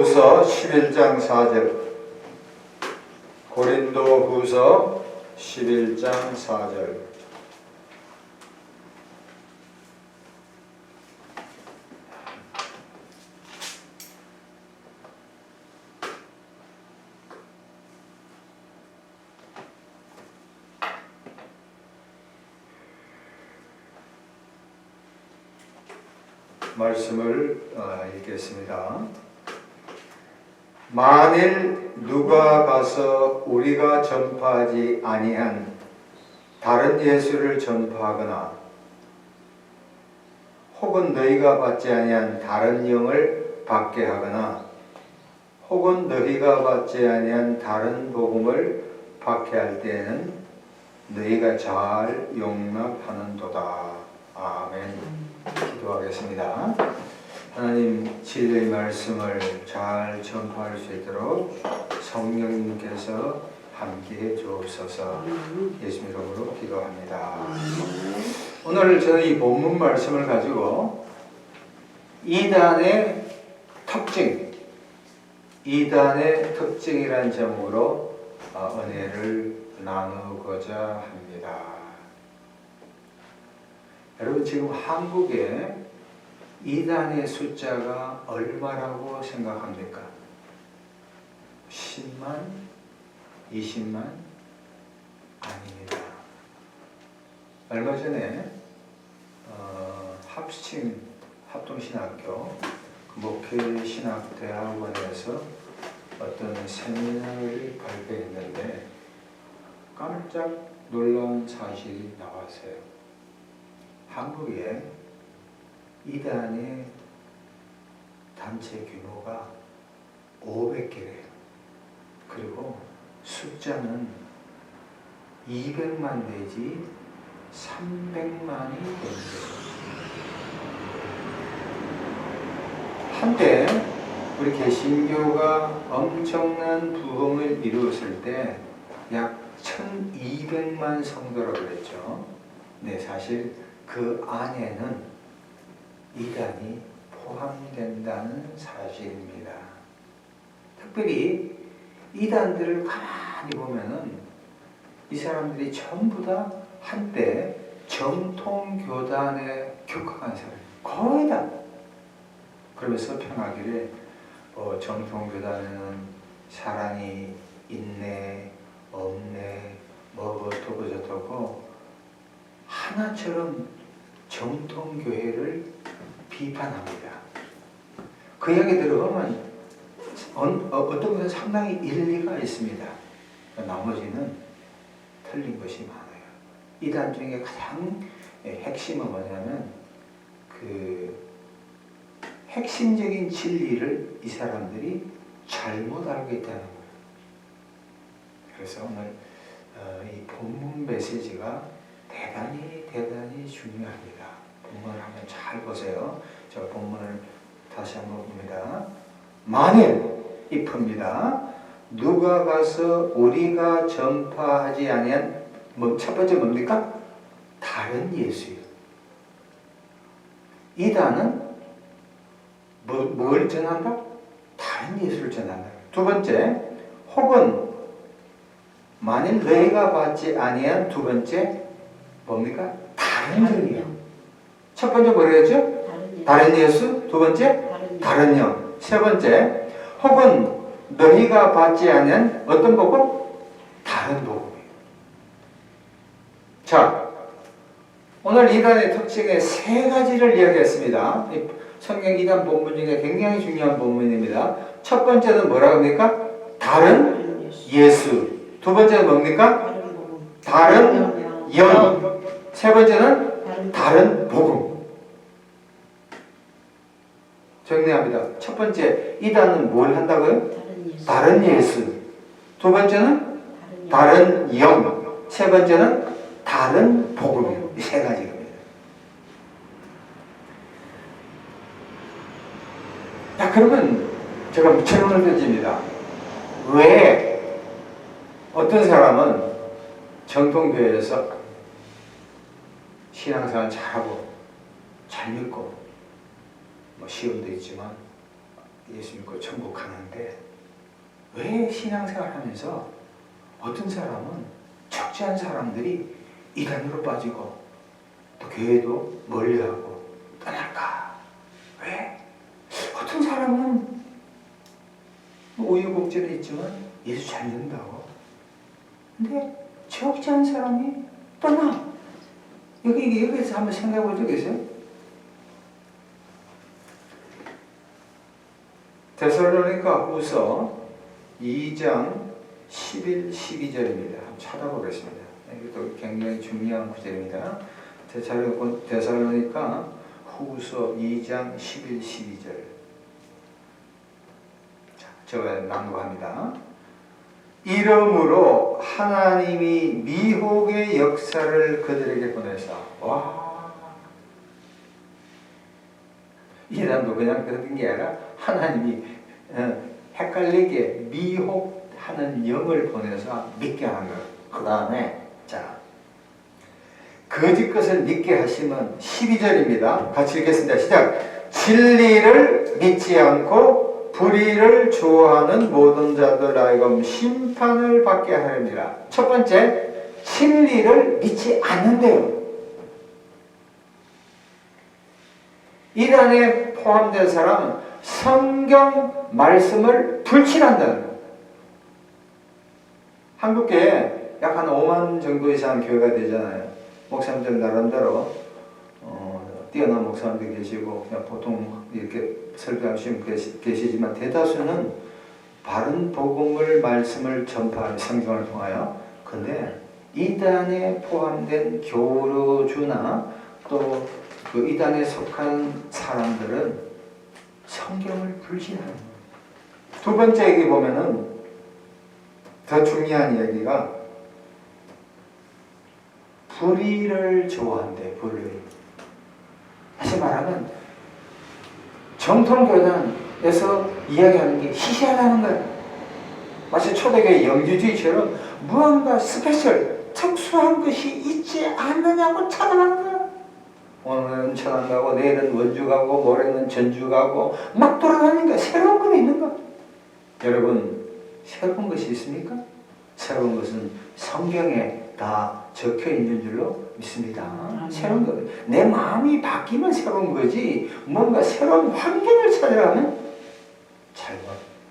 고린도후서 11장 4절. 고린도후서 11장 4절. 말씀을 읽겠습니다. 만일 누가 가서 우리가 전파하지 아니한 다른 예수를 전파하거나 혹은 너희가 받지 아니한 다른 영을 받게 하거나 혹은 너희가 받지 아니한 다른 복음을 받게 할 때에는 너희가 잘 용납하는도다. 아멘. 기도하겠습니다. 하나님, 진리의 말씀을 잘 전파할 수 있도록 성령님께서 함께해 주옵소서. 예수님 이름으로 기도합니다. 오늘 저는 이 본문 말씀을 가지고 이단의 특징이라는 제목으로 은혜를 나누고자 합니다. 여러분, 지금 한국에 이단의 숫자가 얼마라고 생각합니까? 10만? 20만? 아닙니다. 얼마 전에 합동신학교 목회신학대학원에서 어떤 세미나를 발표했는데 깜짝 놀라운 사실이 나왔어요. 한국에 이단의 단체 규모가 500개래요. 그리고 숫자는 200만 내지 300만이 됩니다. 한때 우리 개신교가 엄청난 부흥을 이루었을 때 약 1200만 성도라고 그랬죠. 네, 사실 그 안에는 이단이 포함된다는 사실입니다. 특별히 이단들을 가만히 보면은 이 사람들이 전부 다 한때 정통교단에 격화한 사람, 거의 다. 그러면서 평하기를 정통교단에는 사랑이 있네, 없네, 뭐 어떻고 저떻고 하나처럼 정통교회를 비판합니다. 그 이야기 들어보면 어떤 것은 상당히 일리가 있습니다. 나머지는 틀린 것이 많아요. 이단 중에 가장 핵심은 뭐냐면 그 핵심적인 진리를 이 사람들이 잘못 알고 있다는 거예요. 그래서 오늘 이 본문 메시지가 대단히 중요합니다. 본문을 한번 잘 보세요. 저 본문을 다시 한번 봅니다. 만일 if입니다. 누가 가서 우리가 전파하지 아니한 첫 번째 뭡니까? 다른 예수예요. 이단은 뭘 전한다? 다른 예수를 전한다. 두 번째, 혹은 만일 너희가 받지 아니한 두 번째 뭡니까? 다른 영이요. 첫 번째 뭐라 했죠? 다른 예수. 두 번째 다른 영. 세 번째, 혹은 너희가 받지 않은 어떤 복음? 다른 복음이에요. 자, 오늘 이단의 특징의 세 가지를 이야기했습니다. 성경 이단 본문 중에 굉장히 중요한 본문입니다. 첫 번째는 뭐라고 합니까? 다른 예수. 두 번째는 뭡니까? 다른 영. 세 번째는 다른 복음. 정리합니다. 첫 번째, 이단은 뭘 한다고요? 다른 예수. 두 번째는 다른 영. 세 번째는 다른 복음이에요. 이 세 가지입니다. 자, 그러면 제가 질문을 던집니다. 왜 어떤 사람은 정통교회에서 신앙생활 잘하고 잘 믿고 뭐 시험도 있지만 예수 믿고 천국 가는데 왜 신앙생활 하면서 어떤 사람은 적지한 사람들이 이단으로 빠지고 또 교회도 멀리하고 떠날까? 왜? 어떤 사람은 우유곡절이 있지만 예수 잘 믿는다고. 근데 적지한 사람이 떠나. 여기서 한번 생각해 본 적 있어요? 데살로니가 후서 2장 11, 12절입니다. 한번 찾아보겠습니다. 이것도 굉장히 중요한 구절입니다. 데살로니가 후서 2장 11, 12절. 자, 제가 낭독합니다. 이러므로 하나님이 미혹의 역사를 그들에게 보내사. 와, 이단도 그냥 그런 게 아니라 하나님이 헷갈리게 미혹하는 영을 보내서 믿게 하는 거예요. 그 다음에 자, 거짓 것을 믿게 하시면 12절입니다. 같이 읽겠습니다. 시작. 진리를 믿지 않고 불의를 좋아하는 모든 자들 하여금 심판을 받게 하렵니다. 첫 번째, 진리를 믿지 않는데요. 이단에 포함된 사람은 성경 말씀을 불신한다는 거예요. 한국에 약 한 5만 정도 이상 교회가 되잖아요. 목사님들 나름대로 뛰어난 목사님들 계시고 그냥 보통 이렇게 설교하시는 분이 계시지만 대다수는 바른 복음을 말씀을 전파하는 성경을 통하여. 근데 이단에 포함된 교류주나 또 그 이단에 속한 사람들은 성경을 불신하는 거예요. 두 번째 얘기 보면은 더 중요한 얘기가 불의를 좋아한대. 불의. 다시 말하면 정통교단에서 이야기하는 게 시시하다는 거예요. 마치 초대교회 영주주의처럼 무언가 스페셜 특수한 것이 있지 않느냐고 찾아가는 거예요. 오늘은 천안 가고 내일은 원주 가고 모레는 전주 가고 막 돌아다니니까 새로운 건 있는 거. 여러분, 새로운 것이 있습니까? 새로운 것은 성경에 다 적혀 있는 줄로 믿습니다. 새로운 것. 내 마음이 바뀌면 새로운 거지 뭔가 새로운 환경을 찾아가면 잘못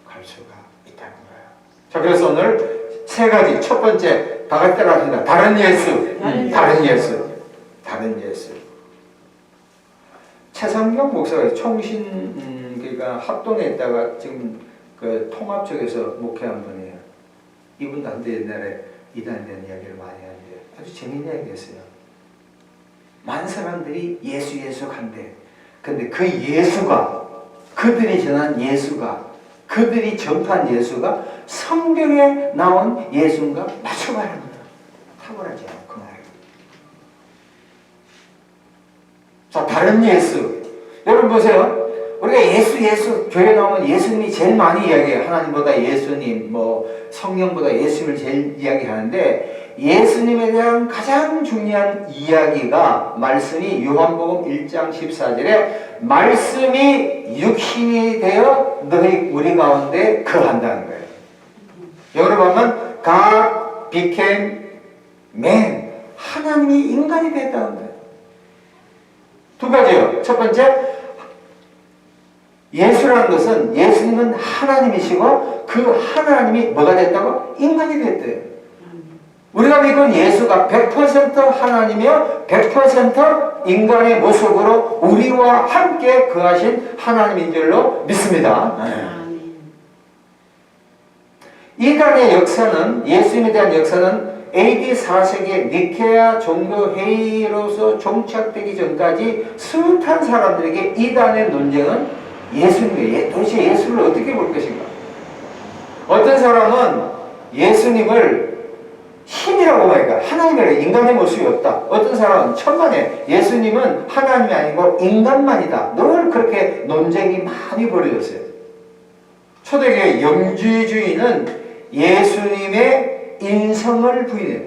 갈 수가 있다는 거예요. 자, 그래서 오늘 세 가지. 첫 번째, 다 같이 따라합니다. 다른 예수. 다른 예수. 다른 예수. 최상경 목사가 총신 그러니까 합동에 있다가 지금 그 통합 쪽에서 목회한 분이에요. 이분도 한때 옛날에 이단에 대한 이야기를 많이 하는데 아주 재미있는 이야기였어요. 많은 사람들이 예수 간대. 근데 그 예수가, 그들이 전한 예수가, 그들이 전파한 예수가 성경에 나온 예수인가 맞춰봐야 합니다. 탁월하지 않고 그 말이에요. 자, 다른 예수. 여러분 보세요. 우리가 예수 교회 나오면 예수님이 제일 많이 이야기해요. 하나님보다 예수님, 성령보다 예수님을 제일 이야기하는데 예수님에 대한 가장 중요한 이야기가 말씀이 요한복음 1장 14절에 말씀이 육신이 되어 우리 가운데 거한다는 거예요. 여기로 보면 God became man. 하나님이 인간이 됐다는 거예요. 두 가지요. 첫 번째, 예수라는 것은 예수님은 하나님이시고 그 하나님이 뭐가 됐다고? 인간이 됐대요. 우리가 믿은 예수가 100% 하나님이며 100% 인간의 모습으로 우리와 함께 거하신 하나님인 줄로 믿습니다. 이단의 역사는, 예수님에 대한 역사는 AD 4세기 니케아 종교 회의로서 종착되기 전까지 숱한 사람들에게 이단의 논쟁은 예수님이에요. 도대체 예수를 어떻게 볼 것인가? 어떤 사람은 예수님을 신이라고 하니까 하나님이라 인간의 모습이 없다. 어떤 사람은 천만에 예수님은 하나님이 아니고 인간만이다. 늘 그렇게 논쟁이 많이 벌어졌어요. 초대교회 영주주의는 예수님의 인성을 부인해요.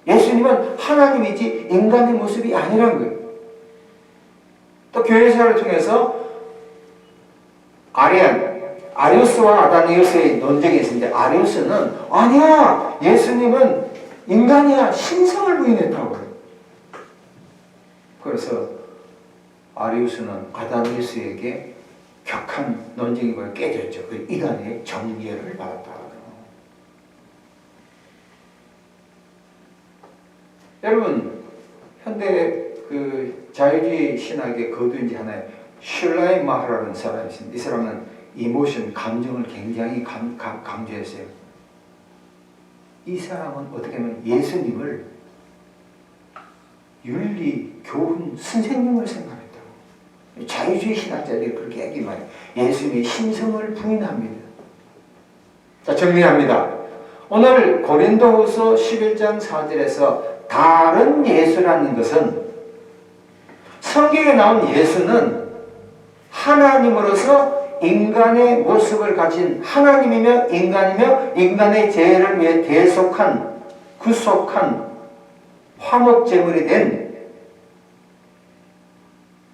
예수님은 하나님이지 인간의 모습이 아니라는 거예요. 또 교회사를 통해서 아리안, 아리우스와 아다니우스의 논쟁이 있었는데 아리우스는 아니야 예수님은 인간이야 신성을 부인했다고 그래요. 그래서 아리우스는 아다니우스에게 격한 논쟁이 깨졌죠. 그 이간의 정죄를 받았다. 여러분 현대 그 자유주의 신학의 거두인지 하나의 슐라이 마하라는 사람이 있습니다. 이 사람은 이모션, 감정을 굉장히 강조했어요. 이 사람은 어떻게 하면 예수님을 윤리, 교훈, 선생님을 생각했다고. 자유주의 신학자들이 그렇게 얘기만 해요. 예수님의 신성을 부인합니다. 자, 정리합니다. 오늘 고린도후서 11장 4절에서 다른 예수라는 것은 성경에 나온 예수는 하나님으로서 인간의 모습을 가진 하나님이며 인간이며 인간의 죄를 위해 대속한 구속한 화목제물이 된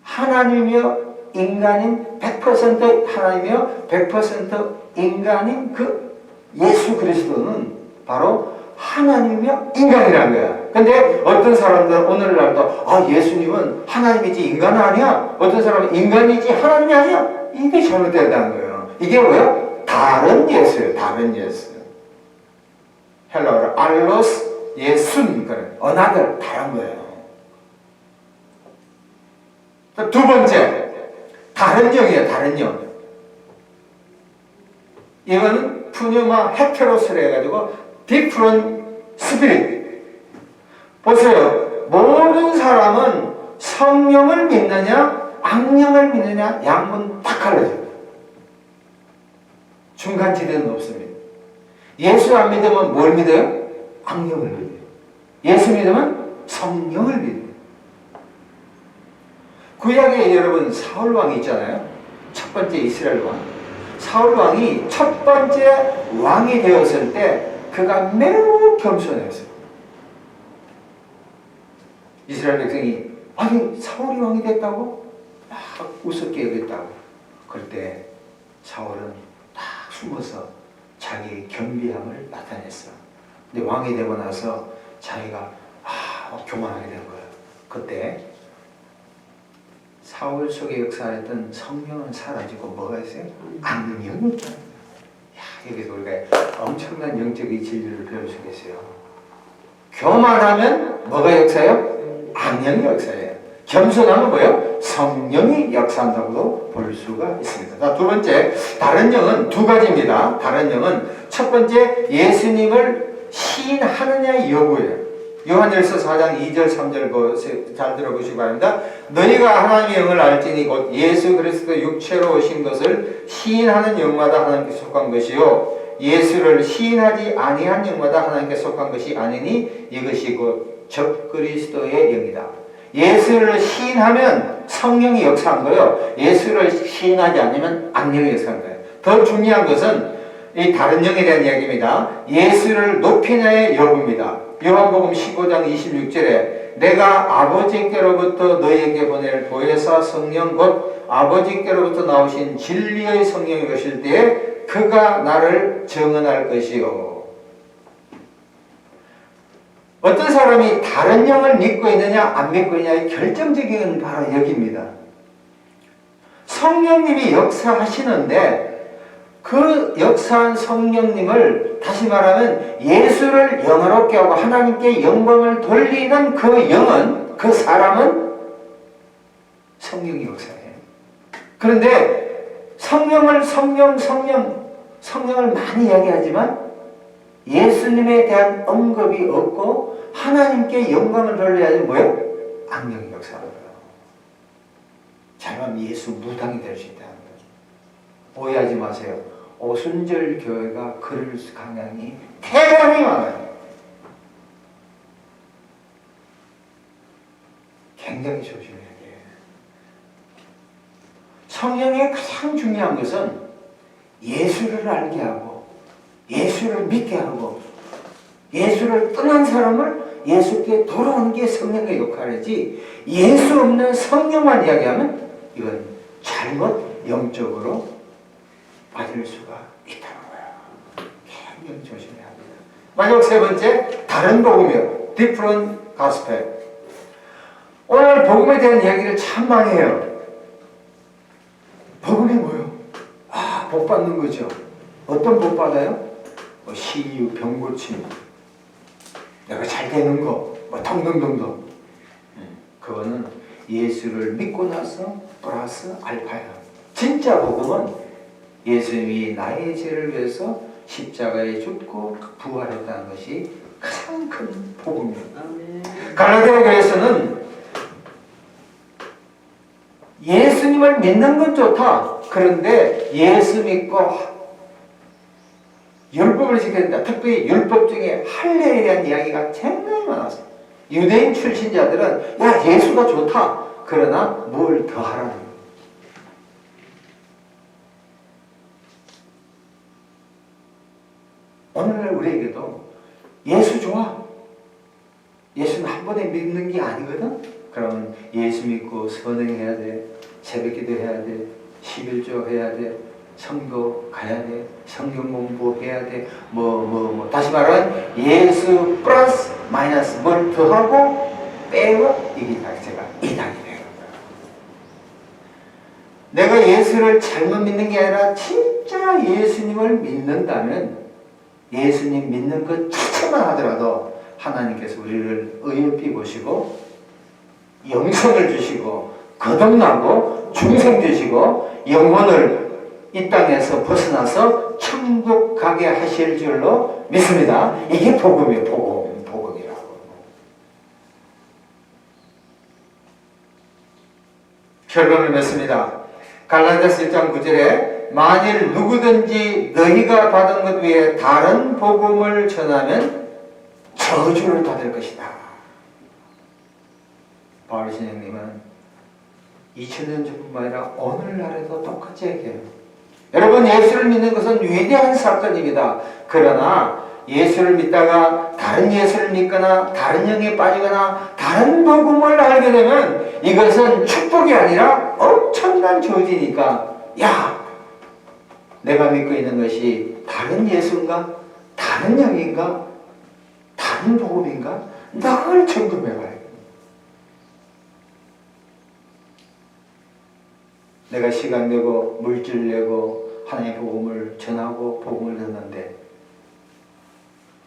하나님이며 인간인 100% 하나님이며 100% 인간인 그 예수 그리스도는 바로 하나님이며 인간이라는 거야. 근데 어떤 사람들은 오늘날도 예수님은 하나님이지 인간은 아니야. 어떤 사람은 인간이지 하나님이 아니야. 이게 잘못된다는 거예요. 이게 뭐예요? 다른 예수예요. 다른 예수. 헬라어로 알로스 예순 그래. another 다른 거예요. 두 번째 다른 영이에요. 다른 영. 이거는 푸뉴마 헤테로스를 해가지고 different spirit. 보세요. 모든 사람은 성령을 믿느냐 악령을 믿느냐 양분 딱 갈라져요. 중간지대는 없습니다. 예수 안 믿으면 뭘 믿어요? 악령을 믿어요. 예수 믿으면 성령을 믿어요. 구약에 여러분 사울왕이 있잖아요. 첫 번째 이스라엘 왕. 사울왕이 첫 번째 왕이 되었을 때 그가 매우 겸손했어요. 이스라엘 백성이 아니 사울이 왕이 됐다고? 막 우습게 여겼다고. 그럴 때 사울은 딱 숨어서 자기의 겸비함을 나타냈어. 근데 왕이 되고 나서 자기가 교만하게 된 거예요. 그때 사울 속에 역사했던 성령은 사라지고 뭐가 있어요? 악령이 있잖아요. 여기서 우리가 엄청난 영적인 진리를 배울 수 있어요. 교만하면 뭐가 역사예요? 악령이 역사예요. 겸손하면 뭐예요? 성령이 역사한다고도 볼 수가 있습니다. 자, 두 번째, 다른 영은 두 가지입니다. 다른 영은 첫 번째, 예수님을 시인하느냐의 여부예요. 요한일서 4장 2절 3절 잘 들어보시기 바랍니다. 너희가 하나님의 영을 알지니 곧 예수 그리스도 육체로 오신 것을 시인하는 영마다 하나님께 속한 것이요 예수를 시인하지 아니한 영마다 하나님께 속한 것이 아니니 이것이 곧 적그리스도의 영이다. 예수를 시인하면 성령이 역사한 거예요. 예수를 시인하지 않으면 악령이 역사한 거예요. 더 중요한 것은 이 다른 영에 대한 이야기입니다. 예수를 높이냐의 여부입니다. 요한복음 15장 26절에 내가 아버지께로부터 너희에게 보낼 보혜사 성령 곧 아버지께로부터 나오신 진리의 성령이 오실 때에 그가 나를 증언할 것이요. 어떤 사람이 다른 영을 믿고 있느냐 안 믿고 있느냐의 결정적인 바로 여기입니다. 성령님이 역사하시는데 그 역사한 성령님을 다시 말하면 예수를 영화롭게 하고 하나님께 영광을 돌리는 그 영은 그 사람은 성령이 역사해요. 그런데 성령을 많이 이야기하지만 예수님에 대한 언급이 없고 하나님께 영광을 돌려야지 뭐예요? 악령이 역사하는 거예요. 잘하면 예수 무당이 될 수 있다는 거죠. 오해하지 마세요. 오순절 교회가 그럴 강향이 대단히 많아요. 굉장히 조심해야 돼요. 성령의 가장 중요한 것은 예수를 알게 하고 예수를 믿게 하고 예수를 떠난 사람을 예수께 돌아오는 게 성령의 역할이지 예수 없는 성령만 이야기하면 이건 잘못 영적으로 빠질 수가 있다는 거예요. 굉장히 조심해야 합니다. 마지막 세 번째, 다른 복음이요. different gospel. 오늘 복음에 대한 이야기를 참 많이 해요. 복음이 뭐예요? 복 받는 거죠. 어떤 복 받아요? 시유, 병 고침, 내가 잘 되는 거, 등등등등. 그거는 예수를 믿고 나서 플러스 알파야. 진짜 복음은 예수님이 나의 죄를 위해서 십자가에 죽고 부활했다는 것이 가장 큰 복음입니다. 갈라디아 교회에서는 예수님을 믿는 건 좋다. 그런데 예수 믿고 율법을 지켜야 된다. 특별히 율법 중에 할례에 대한 이야기가 굉장히 많았어요. 유대인 출신자들은 야, 예수가 좋다. 그러나 뭘 더 하라는 거예요. 오늘날 우리에게도 예수 좋아. 예수는 한 번에 믿는 게 아니거든. 그러면 예수 믿고 선행해야 돼. 새벽기도 해야 돼. 11조 해야 돼. 성도 가야 돼. 성경 공부해야 돼. 다시 말하면 예수 플러스 마이너스 뭘 더하고 빼고 이게 자체가 이단이 되는 거야. 내가 예수를 잘못 믿는 게 아니라 진짜 예수님을 믿는다면 예수님 믿는 것 자체만 하더라도 하나님께서 우리를 어여삐 보시고 영생을 주시고 거듭나고 중생 주시고 영혼을 이 땅에서 벗어나서 천국 가게 하실 줄로 믿습니다. 이게 복음이에요. 복음이라고. 결론을 맺습니다. 갈라디아서 1장 9절에 만일 누구든지 너희가 받은 것 외에 다른 복음을 전하면 저주를 받을 것이다. 바울 신령님은 2000년 전뿐만 아니라 오늘날에도 똑같이 얘기해요. 여러분, 예수를 믿는 것은 위대한 사건입니다. 그러나 예수를 믿다가 다른 예수를 믿거나 다른 영에 빠지거나 다른 복음을 알게 되면 이것은 축복이 아니라 엄청난 저주니까 야, 내가 믿고 있는 것이 다른 예수인가? 다른 영인가? 다른 복음인가? 늘 점검해봐요. 내가 시간 내고 물질 내고 하나님의 복음을 전하고 복음을 듣는데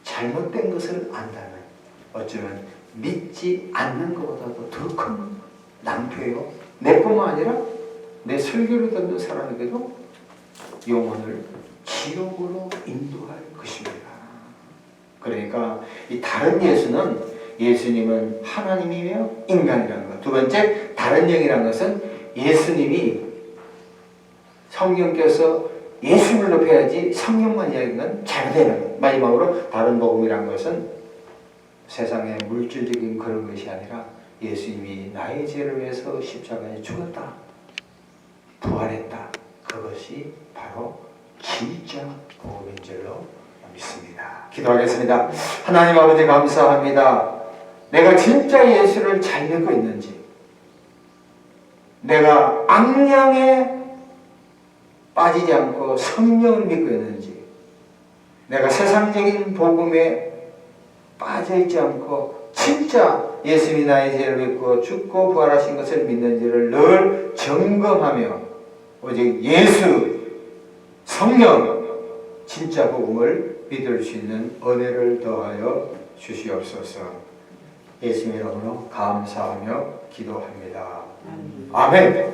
잘못된 것을 안다면 어쩌면 믿지 않는 것보다도 더 큰 낭패요. 내뿐만 아니라 내 설교를 듣는 사람에게도 영혼을 지옥으로 인도할 것입니다. 그러니까 이 다른 예수는 예수님은 하나님이며 인간이라는 것. 두 번째, 다른 영이라는 것은 예수님이 성령께서 예수를 높여야지 성령만 이야기는 잘되는 것. 마지막으로 다른 복음이란 것은 세상의 물질적인 그런 것이 아니라 예수님이 나의 죄를 위해서 십자가에 죽었다. 부활했다. 그것이 바로 진짜 복음인 줄로 믿습니다. 기도하겠습니다. 하나님 아버지 감사합니다. 내가 진짜 예수를 잘 믿고 있는지, 내가 악령에 빠지지 않고 성령을 믿고 있는지, 내가 세상적인 복음에 빠져있지 않고 진짜 예수님이 나의 죄를 믿고 죽고 부활하신 것을 믿는지를 늘 점검하며 오직 예수, 성령, 진짜 복음을 믿을 수 있는 은혜를 더하여 주시옵소서. 예수님 이름으로 감사하며 기도합니다. 아멘.